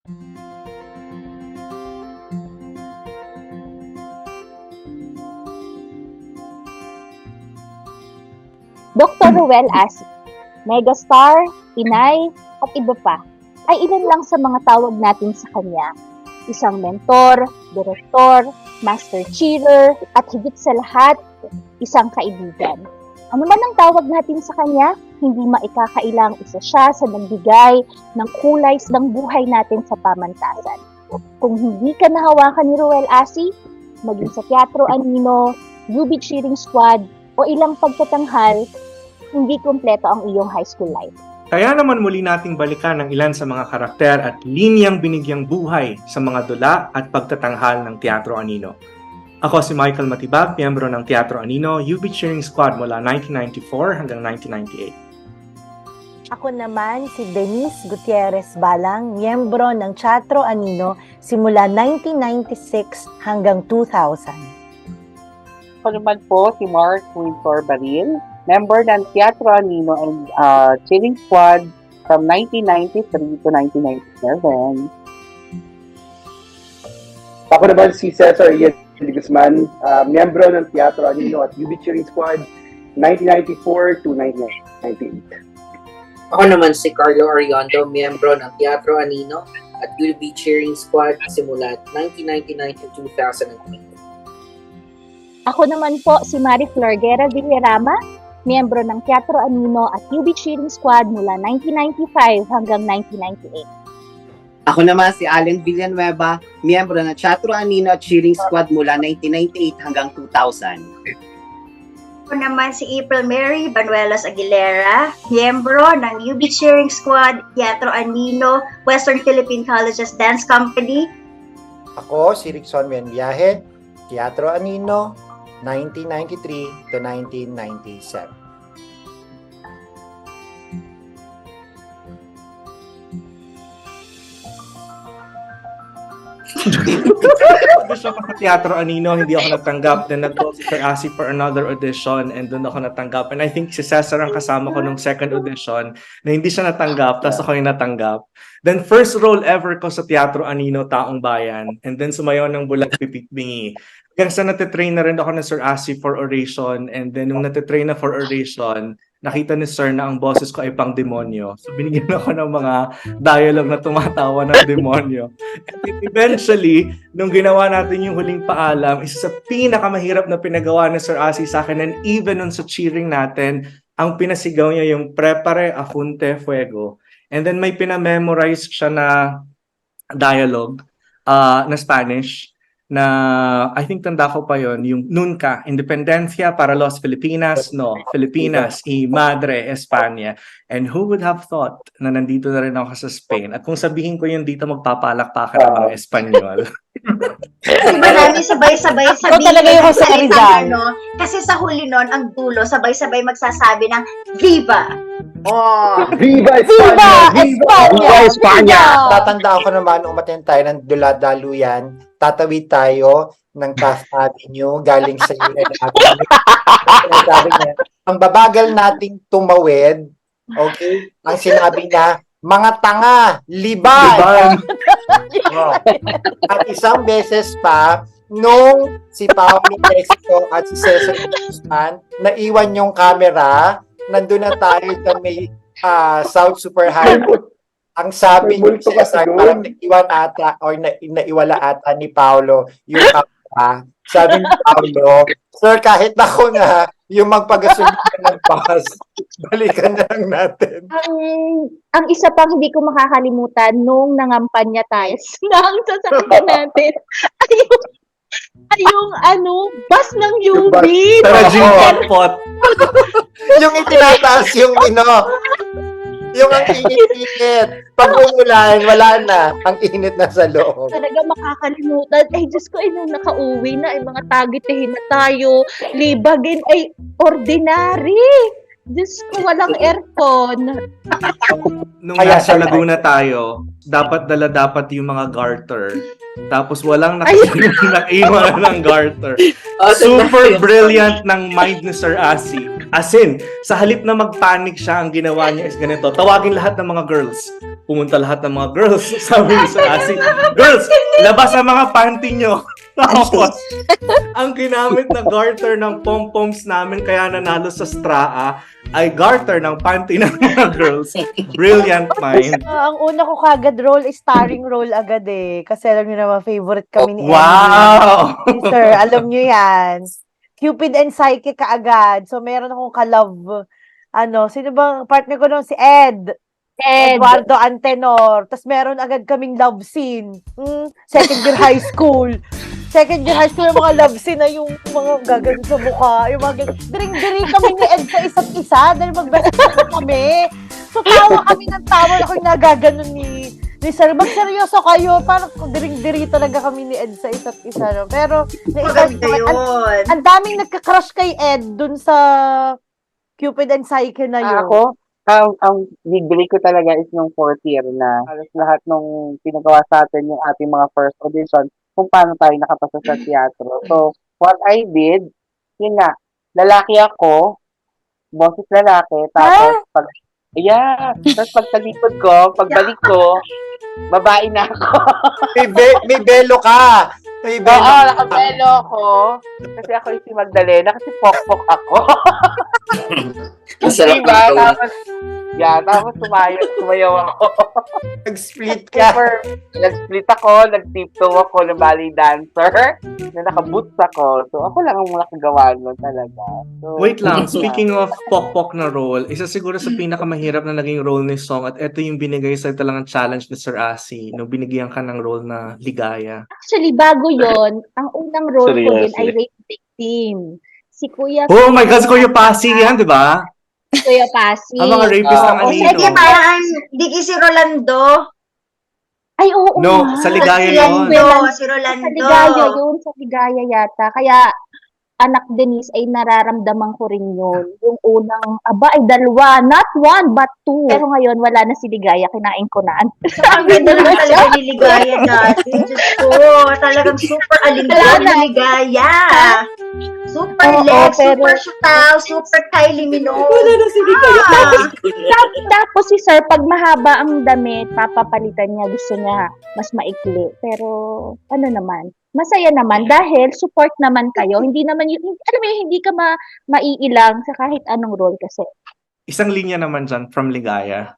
Dr. Ruel Asi, megastar, inay, at iba pa, ay ilan lang sa mga tawag natin sa kanya. Isang mentor, direktor, master cheerer, at higit sa lahat, isang kaibigan. Ano man ang tawag natin sa kanya, hindi maikakailang isa siya sa nagbigay ng kulay ng buhay natin sa pamantasan. Kung hindi ka nahawakan ni Ruel Asi, maging sa Teatro Anino, UB Cheering Squad, o ilang pagtatanghal, hindi kumpleto ang iyong high school life. Kaya naman muli nating balikan ang ilan sa mga karakter at linyang binigyang buhay sa mga dula at pagtatanghal ng Teatro Anino. Ako si Michael Matibag, miyembro ng Teatro Anino, UB Cheering Squad mula 1994 hanggang 1998. Ako naman si Denise Gutierrez Balang, miyembro ng Teatro Anino simula 1996 hanggang 2000. Ako naman po si Mark Windsor Baril, member ng Teatro Anino and Cheering Squad from 1993 to 1997. Ako naman si Cesar Ian Guzman, miyembro ng Teatro Anino at UB Cheering Squad 1994 to 1998. Ako naman si Carlo Ariondo, miyembro ng Teatro Anino at UB Cheering Squad simula 1999 to 2003. Ako naman po si Marie Flor Guerra Villarama, miyembro ng Teatro Anino at UB Cheering Squad mula 1995 hanggang 1998. Ako naman si Allen Villanueva, miyembro ng Teatro Anino at Cheering Squad mula 1998 hanggang 2000. Ako naman si April Mary Banuelos Aguilera, miyembro ng UB Cheering Squad, Teatro Anino, Western Philippine Colleges Dance Company. Ako si Rickson Menviaje, Teatro Anino, 1993 to 1997. Audition ako sa Teatro Anino, hindi ako natanggap. Then nag-call si Sir Asi for another audition and doon ako natanggap. And I think si Cesar ang kasama ko nung second audition na hindi siya natanggap, tapos ako yung natanggap. Then first role ever ko sa Teatro Anino, Taong Bayan. And then sumayaw ng Bulag Pipit Bingi. Hanggang sa natitrain na rin ako ng Sir Asi for oration. And then nung natitrain na for oration, nakita ni Sir na ang boses ko ay pang demonyo. So binigyan ako ng mga dialogue na tumatawa ng demonyo. And eventually, nung ginawa natin yung huling paalam, isa sa pinakamahirap na pinagawa ni Sir Asi sa akin, and even nun sa cheering natin, ang pinasigaw niya yung Prepare Afunte Fuego. And then may pinamemorize siya na dialogue na Spanish, na I think tanda ko pa yon, yung Nunca, Independencia para los Filipinas, no, Filipinas y Madre España. And who would have thought na nandito na rin ako sa Spain? At kung sabihin ko yun dito, magpapalakpakan ng mga Espanyol. Marami sabay-sabay sabihin. talaga yung Jose Rizal. Kasi sa huli nun, ang dulo, sabay-sabay magsasabi ng Viva! Oh! Viva España! Viva España! Tatanda ako naman, umaten tayo ng Dula-Daluyan, tatawid tayo ng Taft Avenue, galing sa UN Avenue. Sabi niya, ang babagal nating tumawid, okay, ang sinabi niya, mga tanga, liban! Oh. At isang beses pa, nung si Paolo Texto at si Cesar Guzman, naiwan yung camera, nandun na tayo sa may South Super Highway. Ang sabi ni Cesar, parang naiwan ata or naiwala ata ni Paolo yung camera. Sabi ni Paolo, Sir, kahit ako na yung magpagasolina ng bus, balikan na lang natin. Ang isa pang hindi ko makakalimutan nung nangampanya tayo ng sasakyan natin ay yung bus ng UB. Tara, Jing Pot. Yung itinataas yung yung ang init-init. Pag umulan, wala na. Ang init na sa loob. Talaga makakalimutan. Ay, Diyos ko, nung nakauwi na, ay mga tagitihin na tayo. Libagin, ay ordinary. Diyos ko, walang aircon. Nung nasa Laguna tayo, dapat yung mga garter. Tapos walang naiwan ng garter. Super brilliant ng mind ni Sir Asi. As in, sa halip na mag-panic siya, ang ginawa niya is ganito, tawagin lahat ng mga girls. Pumunta lahat ng mga girls. Sabi ni Sir Asi, girls, labas ang mga panty nyo. Tapos, ang ginamit na garter ng pom-poms namin kaya nanalo sa Straa ay garter ng panty ng mga girls. Brilliant mind. Ang una ko kagad role is starring role agad eh. Kasi alam niyo naman, favorite kami ni Wow! Emily. Sir, alam niyo yan. Cupid and Psyche kaagad. So, meron akong ka-love. Sino bang partner ko noon? Si Ed. Eduardo Antenor. Tapos meron agad kaming love scene. Second year high school. Second year high school, yung mga love scene na yung mga gagawin sa mukha. Yung mga diring-diri kami ni Ed sa isa't isa dahil mag-best friend kami. So, tawa kami ng tawa. Ako yung nagaganon ni Sir. Magseryoso kayo. Parang diring-diri talaga kami ni Ed sa isa't isa. No? Pero, ang daming nagka-crush kay Ed dun sa Cupid and Psyche na yun. Ako, ang big ko talaga is nung fourth year na halos lahat nung pinagawa sa atin yung ating mga first audition kung paano tayo nakapasa sa teatro. So, what I did, yun nga, lalaki ako, boses lalaki, tapos tapos pagtalikod ko, pagbalik ko, babae na ako. May belo ka. May belo. Oo, nakabelo ako. Kasi ako yung si Magdalena, kasi pok-pok ako. Ang sarap Diba? ng tone. Tapos sumayaw ako. Nag-split ka. Nag-split ako, nag-tiptoe ako na ballet dancer, na naka-boots ako. So, ako lang ang nakagawa nun talaga. So, Wait lang, speaking of pok-pok na role, isa siguro sa pinakamahirap na naging role ni Song at ito yung binigay sa talagang challenge ni Sir Asi nung binigyan ka ng role na ligaya. Actually, bago yon, ang unang role ko din Seryoso. ay rape victim. Si Kuya Oh my God, Kuya Pasi yan, di ba? Kuya Pasi. Ang mga rapist ng Oo, Anino. Sige, parang di si Rolando. Ay, oo No, nga. sa ligaya Si yun. Rolando, si Sa Rolando. ligaya yun, sa ligaya yata. Kaya, anak Denise, ay nararamdaman ko rin yun. Yung unang, ay dalawa. Not one, but two. Pero ngayon, wala na si Ligaya. Kinain ko na. Ang ganda naman talaga ni Ligaya dati. Diyos ko, talagang super alindog ni Ligaya. Super Oo, Lex, pero- super Shutaw, super Kylie Minogue. Tapos si Sir, pag mahaba ang damit, papapalitan niya. Gusto niya mas maikli. Pero, ano naman, masaya naman dahil support naman kayo. Hindi naman yun, alam mo yun, hindi ka maiilang sa kahit anong role kasi. Isang linya naman dyan from Ligaya.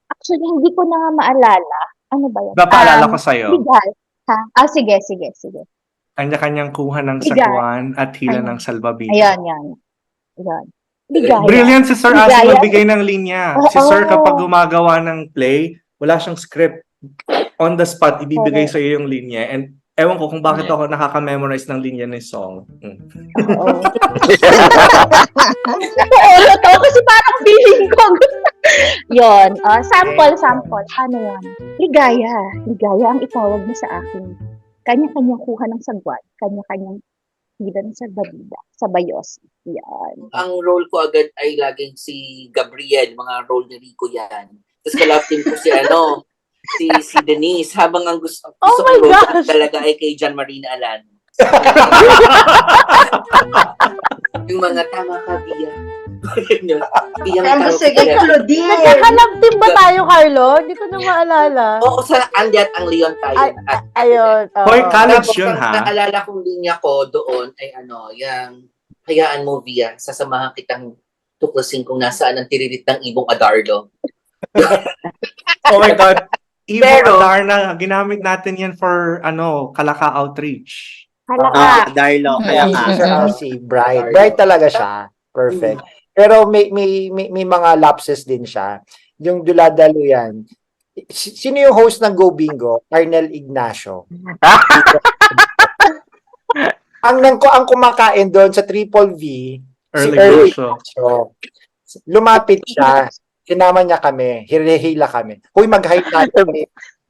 Actually, hindi ko na nga maalala. Ano ba yan? Napaalala ko sa'yo. Legal. Ha? Sige. Kanya-kanyang kuha ng Ligaya. sagwan at hila Ayun. ng salbabida. Ayan. Ligaya. Brilliant si Sir Asi Ligaya. magbigay ng linya. Si Oo. Sir kapag gumagawa ng play, wala siyang script. On the spot, ibibigay sa iyo yung linya. And ewan ko kung bakit ako nakaka-memorize ng linya ni Song. Oo. Totoo kasi parang feeling ko. Yon. Sample. Ano yan? Ligaya ang itawag mo sa akin. Kanya-kanyang kuha ng sagwan. Kanya-kanyang hila ng salbabida. Sa bayos. Yan. Ang role ko agad ay laging si Gabriel, mga role ni Rico yan. Tapos kalapin ko si Denise, habang ang gusto Oh kong my role gosh! talaga ay kay John Marina Alan. Yung mga tama ka, Bia. Ano sige, Claudine. Nagkakalab team ba tayo, Carlo? Hindi ko na maalala. Oo, sa Andiat ang Leon tayo. Ayun. oo. Hoy, college Tapos yun ang ha. naalala kong linya ko doon ay yung hayaan mo, Via, sasamahan kitang tuklasin kung nasaan ang tiririt ng Ibong Adardo. Oh my God. Ivo Pero- Adarna, ginamit natin yan for Kalaka Outreach. Halaka. Darlo, kaya ka. Sir Asi, bright. Bright talaga siya. Perfect. Pero may mga lapses din siya. Yung duladalo yan. Sino yung host ng Go Bingo? Arnel Ignacio. ang kumakain doon sa Triple V, Early si Early Ignacio. Ignacio. Lumapit siya. Sinama niya kami. Hirehila kami. Huy, mag-hi tayo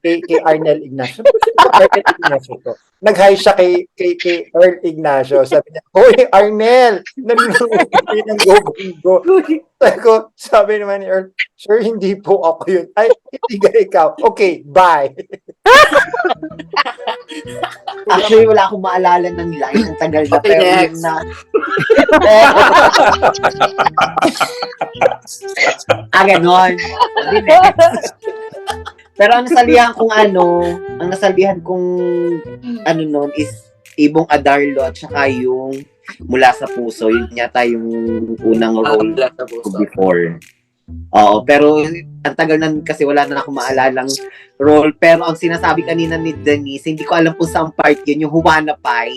kay Arnel Ignacio. Arnel Ignacio to. Nag-hi siya kay Earl Ignacio. Sabi niya, Hoy, Arnel! Nanonood kayo ng Go Bingo. Sabi naman ni Earl, Sir, hindi po ako yun. Ay, hindi ka ikaw. Okay, bye. Actually, wala akong maalala ng line. Ang tagal na. Okay, Pero next. yun na. Ganon. Hindi, next. Pero ang nasalbihan kong nun is Ibong Adarlo at saka yung Mula sa Puso. Yun yata yung unang role Mula sa Puso. ko before. Oo, pero ang tagal na kasi wala na akong maalalang role. Pero ang sinasabi kanina ni Denise, hindi ko alam kung saan part yun, yung Juana Pai.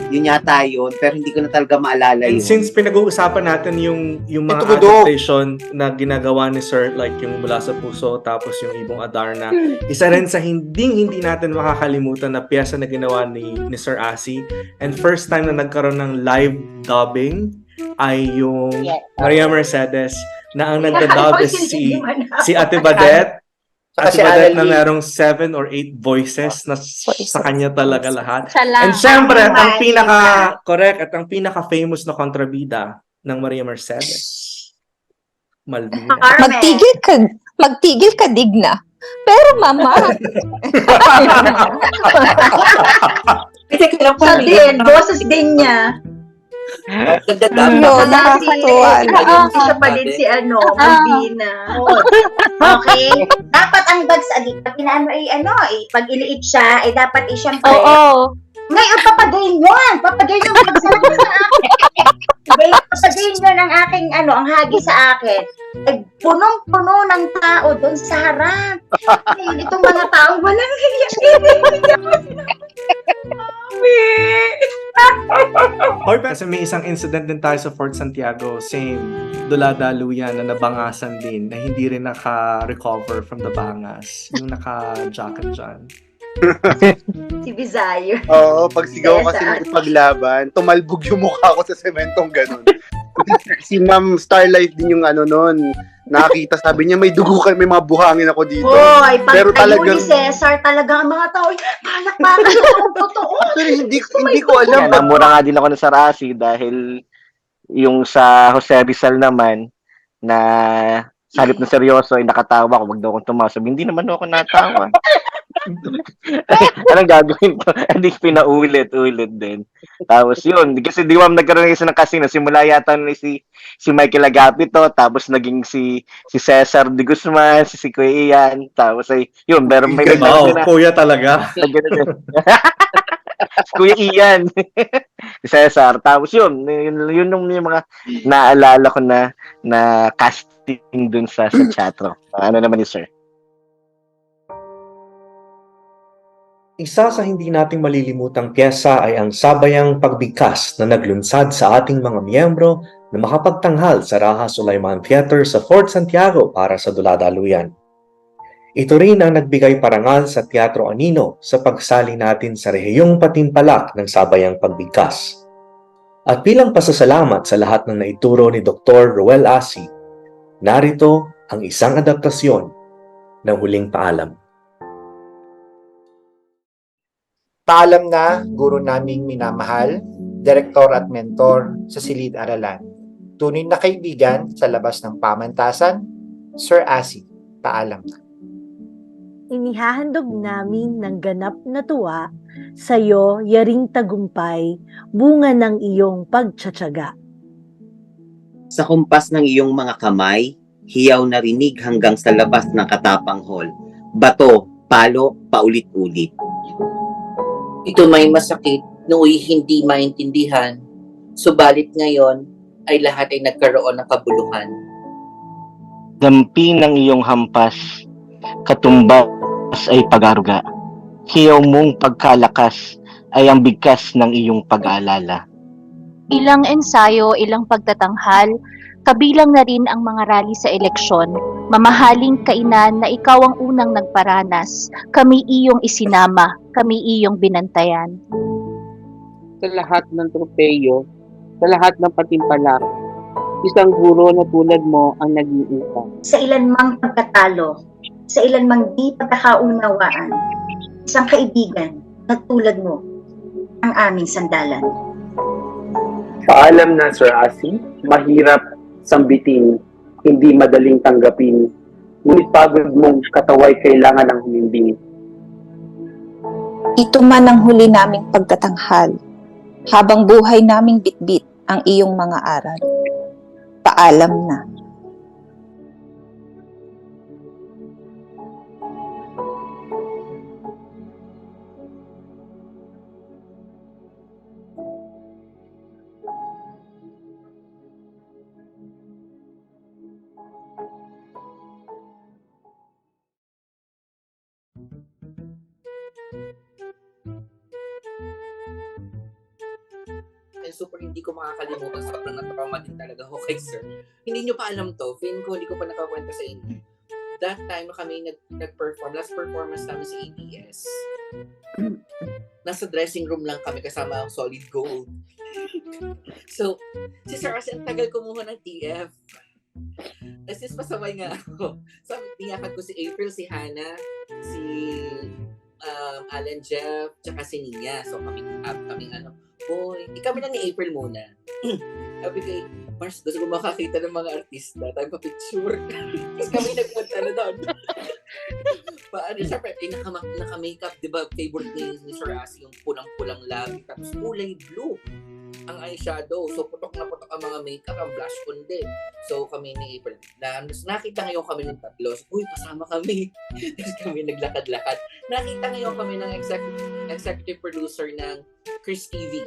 Yun yata yun, pero hindi ko na talaga maalala And yun. since pinag-uusapan natin yung mga Ito, Budok. adaptation na ginagawa ni Sir, like yung Mula sa Puso, tapos yung Ibong Adarna, isa rin sa hindi natin makakalimutan na piyesa na ginawa ni Sir Asi. And first time na nagkaroon ng live dubbing ay yung Maria Mercedes, na ang nagda-dub is si Ate Badet. Saka Ate si Badet na Annalyn. merong 7 or 8 voices na sa kanya talaga lahat. Siya lang. And syempre, at ang pinaka-famous na kontrabida ng Maria Mercedes. Malvina. Magtigil ka digna. Pero mama, Siya din, boses din niya. nakakatuwa. Siya pa din si Malvina. Okay. Dapat ang bags, pag pinaano pag iliit siya, dapat siyempre. Oo. Ngayon, papagayin yun. Papagayin yung bags sa akin. Papagayin yun ang aking, ang hagi sa akin. Ay, punong-puno ng tao doon sa harap. Ngayon, itong mga taong walang hiyak. Or kasi may isang incident din tayo sa Fort Santiago, same, dula-daluyan na nabangasan din, na hindi rin naka-recover from the bangas. Yung naka-jacket dyan. Si Bizayo. Oo, pag sigaw kasi Cesar. ng ipaglaban, tumalbog yung mukha ko sa sementong ganun. Si Ma'am Starlight din yung nun. Nakakita, sabi niya, may dugo ka, may mga buhangin ako dito. Hoy, pag Pero kayo talagang- ni Cesar, talaga ang mga tao, palakpakan ang totoo. Actually, hindi ko alam. Kaya namura nga din ako na sa Rasi dahil yung sa Jose Rizal naman na sa halip na seryoso ay nakatawa ako, wag daw akong tumawa. Sabi, hindi naman ako natawa. Anong gagawin ko? Hindi pinaulit din. Tapos yun, kasi di ba nagkaroon ng casino, simula yata si Michael Agapito, tapos naging si Cesar de Guzman, si Kuya Ian, tapos ay yun, pero may Wow, na kuya talaga. si Kuya Ian, si Cesar, tapos yun yung mga naalala ko na casting dun sa teatro. Ano naman ni Sir? Isa sa hindi nating malilimutang piyesa ay ang sabayang pagbigkas na naglunsad sa ating mga miyembro na makapagtanghal sa Raha Sulaiman Theater sa Fort Santiago para sa dula-daluyan. Ito rin ang nagbigay parangal sa Teatro Anino sa pagsali natin sa rehiyong patimpalak ng sabayang pagbigkas. At bilang pasasalamat sa lahat ng naituro ni Dr. Ruel Asi, narito ang isang adaptasyon ng Huling Paalam. Paalam na, guro naming minamahal, direktor at mentor sa Silid-Aralan. Tunay na kaibigan sa labas ng pamantasan, Sir Asi, paalam na. Inihahandog namin ng ganap na tuwa sa'yo, yaring tagumpay, bunga ng iyong pagtsatsaga. Sa kumpas ng iyong mga kamay, hiyaw na rinig hanggang sa labas ng Katapang Hall. Bato, palo, paulit-ulit. Ito may masakit, nooy hindi maintindihan, subalit ngayon ay lahat ay nagkaroon ng kabuluhan. Dampi ng iyong hampas, katumbas ay pag-aruga. Hiyaw mong pagkalakas ay ang bigkas ng iyong pag-aalala. Ilang ensayo, ilang pagtatanghal, kabilang na rin ang mga rally sa eleksyon, mamahaling kainan na ikaw ang unang nagparanas, kami iyong isinama, kami iyong binantayan. Sa lahat ng tropeyo, sa lahat ng patimpalak, isang guro na tulad mo ang nag-iisa. Sa ilan mang pagkatalo, sa ilan mang di pagkakaunawaan, isang kaibigan na tulad mo ang aming sandalan. Paalam na, Sir Asi, mahirap sambitin, hindi madaling tanggapin, ngunit pagod mong kataway kailangan ng humimbing. Ito man ang huli naming pagtatanghal, habang buhay naming bitbit ang iyong mga aral. Paalam na. And super hindi ko makakalimutan, sobrang na-trauma din talaga ako kay sir. Hindi nyo pa alam to, feeling ko hindi ko pa nakakwenta sa inyo. That time kami nag-perform, last performance namin sa ABS. Nasa dressing room lang kami kasama ang Solid Gold. So, si Sir kasi ang tagal kumuha ng TF. Tapos is pasaway nga ako. So, tiyakan ko si April, si Hannah, si Alan Jeff, tsaka si Nia. So, kami kami na ni April muna. Sabi kay Mars, gusto ko makakita ng mga artista. Tayo pa-picture. Tapos kami nagpunta na doon. Paano, syempre, naka-makeup, di ba? Favorite ni Sir Asi, yung pulang-pulang labi. Tapos kulay blue ang eyeshadow. So, putok na putok ang mga makeup, ang blush on din. So, kami ni April. Nakita ngayon kami ng tatlo. So, uy, pasama kami. Tapos kami naglakad-lakad. Nakita ngayon kami ng executive producer ng Chris TV.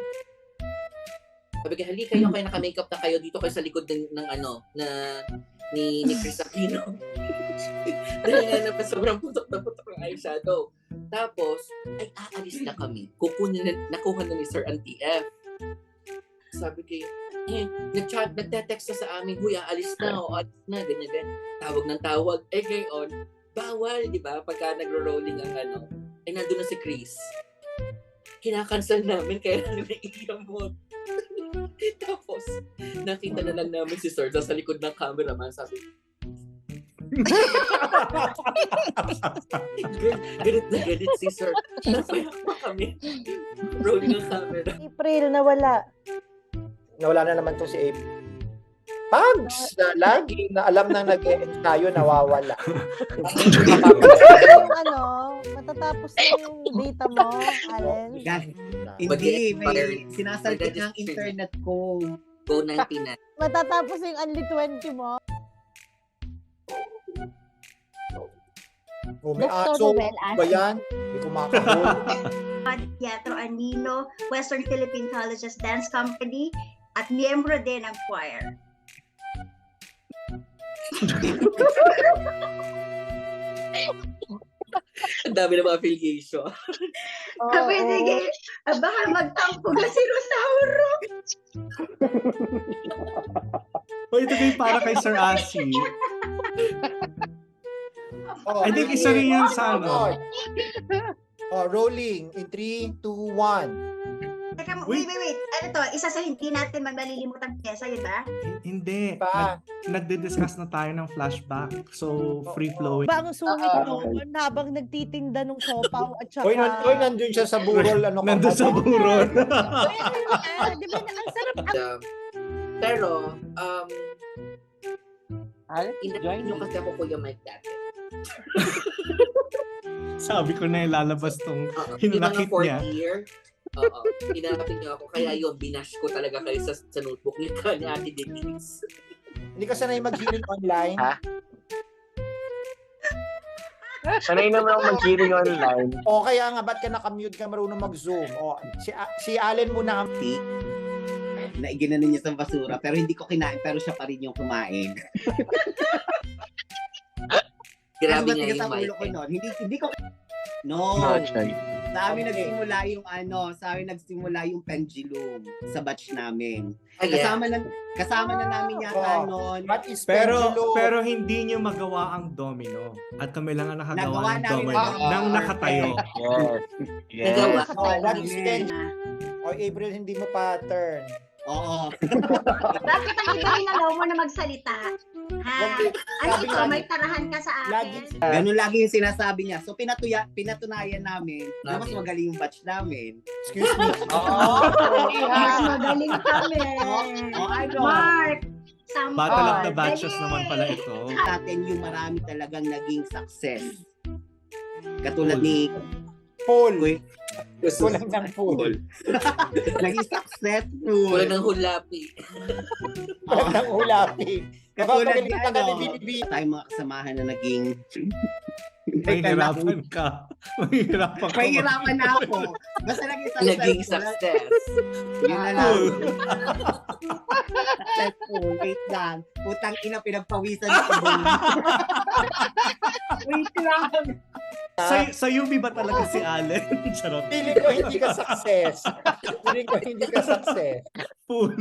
Sabi kayo, halika kayo naka-makeup na kayo dito kayo sa likod ng ni Chris Aquino. Dahil nga naman sobrang putok na putok ang eyeshadow. Tapos, ay aalis na kami. Nakuha na ni Sir ang TF. Sabi kayo, nagte-text na sa amin, huy, aalis na, ganyan. Tawag ng tawag. Ngayon, bawal, di ba? Pagka nagro-rolling ang nandun na si Chris. Kinakancel namin, kaya naiiyak mo. Tapos, nakita na lang namin si Sir sa likod ng cameraman, sabi, ganit na ganit si Sir. Napayak pa kami. Rolling ang camera. April, nawala. Nawala na naman tong si April. Pags na lagi na alam na nag-ensayo, nawawala. Matatapos na yung data mo, Allen. Hindi, may sinasalpit ng internet ko. Go 99. Matatapos yung only 20 mo. May aso ba yan? Hindi ko makakahul. Teatro Anino, Western Philippine Colleges Dance Company, at miyembro din ng choir. Ang dami ng mga affiliation. Sabi, sige, baka magtampo na si Rosauro. Ito kayo para kay Sir Asi. I think isa rin yan sa rolling in 3, 2, 1. Teka, wait. Ano to? Isa sa hindi natin malilimutan pyesa, yun ba? Hindi. Nagdi-discuss na tayo ng flashback. So, free-flowing. Ang sungit noon habang nagtitinda ng siopaw at saka... Oy, nandun siya sa burol. Nandun sa burol. Di ba, ang sarap. Pero, inayin nyo kasi ako Kuya Mike dati. Sabi ko na ilalabas tong hinakit niya. Hinapin niyo ako. Kaya yun, binash ko talaga kayo sa notebook ni Ate Denise. Hindi ka sanay mag-hearing online? Ha? Sanay naman ako mag-hearing online. O kaya nga, ba't ka nakamute ka marunong mag-zoom? O, si Allen muna ang Naiginanan niya sa basura, pero hindi ko kinain, pero siya pa rin yung kumain. Grabe niya yung mic. Hindi ko No. Sa amin nagsimula yung pendulum sa batch namin. Kasama na namin yata noon. Pero hindi niyo magawa ang domino. At kami lang ang nakagawa ng domino nang nakatayo. Yes. Nagawa. April, hindi mo pattern. Oo. Bakit ang ginalaw mo na magsalita? Ha? Ano ito? May tarahan ka sa akin? Ganun lagi yung sinasabi niya. So, pinatunayan namin na mas magaling yung batch namin. Excuse me. Mas magaling kami. Mark! Battle of the Batches naman pala ito. Natin yung marami talagang naging success. Katulad ni Paul. Kulang ng pool. Naging successful. Wala ng hulapi. Kulang ng hulapin. Katulad ni Napapagalitan ka ni ano, Binibini. tayong mga kasamahan na naging Mahirapan ka. Mahirapan ka. Mahirapan na ako. Basta Naging success. Yun na lang. Successful. Wait lang. Putang ina, pinagpawisan ako. Wait lang. Sa UB ba talaga si Allen? Charot. Feeling ko hindi ka success. Feeling ko hindi ka success. Pool.